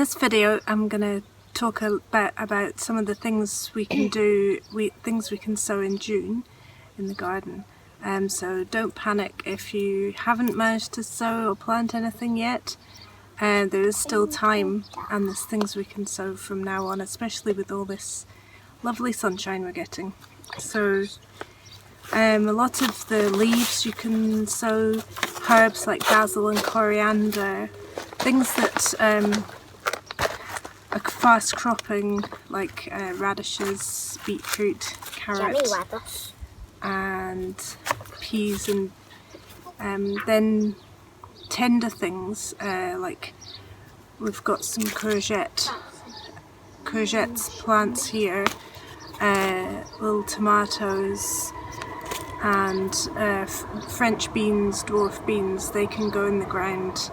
this video I'm going to talk a bit about some of the things we can do, things we can sow in June in the garden. So don't panic if you haven't managed to sow or plant anything yet. There is still time, and there's things we can sow from now on, especially with all this lovely sunshine we're getting. So a lot of the leaves you can sow, herbs like basil and coriander, things that are fast cropping like radishes, beetroot, carrot and peas, and then tender things like we've got some courgettes plants here, little tomatoes and French beans, dwarf beans. They can go in the ground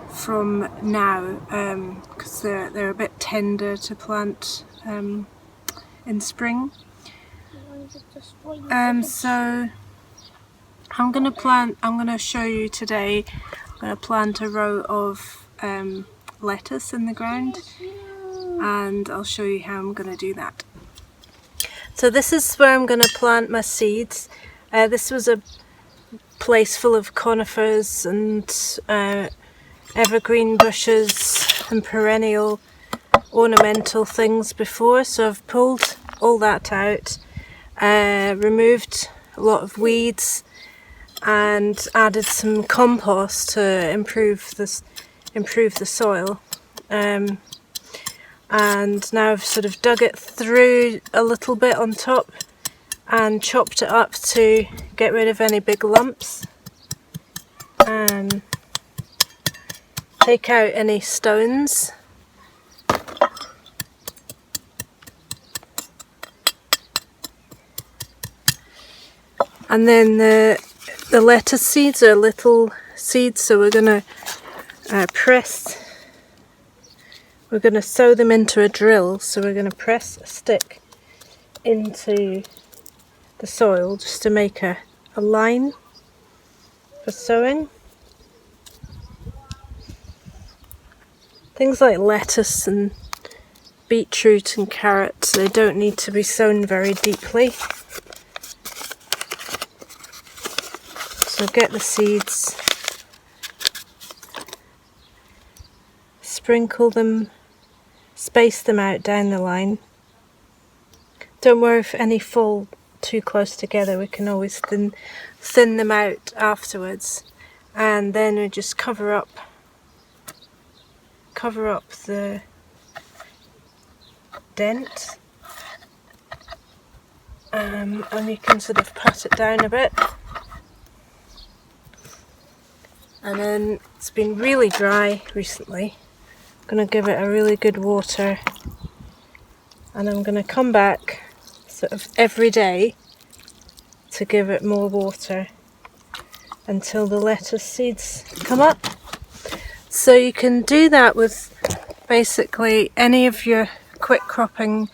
from now because they're a bit tender to plant in spring. So I'm going to show you today, I'm going to plant a row of lettuce in the ground, and I'll show you how I'm going to do that. So this is where I'm going to plant my seeds. This was a place full of conifers and evergreen bushes and perennial ornamental things before, so I've pulled all that out, removed a lot of weeds and added some compost to improve the soil, and now I've sort of dug it through a little bit on top and chopped it up to get rid of any big lumps and take out any stones. And then the lettuce seeds are little seeds, so we're going to we're going to sow them into a drill. So we're going to press a stick into the soil just to make a line for sowing. Things like lettuce and beetroot and carrots, they don't need to be sown very deeply. So get the seeds, sprinkle them, space them out down the line. Don't worry if any fall too close together, we can always thin them out afterwards. And then we just cover up the dent, and you can sort of pat it down a bit. And then it's been really dry recently. I'm going to give it a really good water, and I'm going to come back sort of every day to give it more water until the lettuce seeds come up. So you can do that with basically any of your quick cropping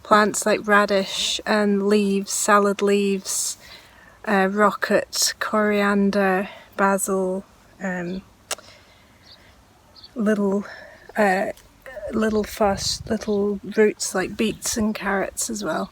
plants like radish and leaves, salad leaves, rocket, coriander, basil, little roots like beets and carrots as well.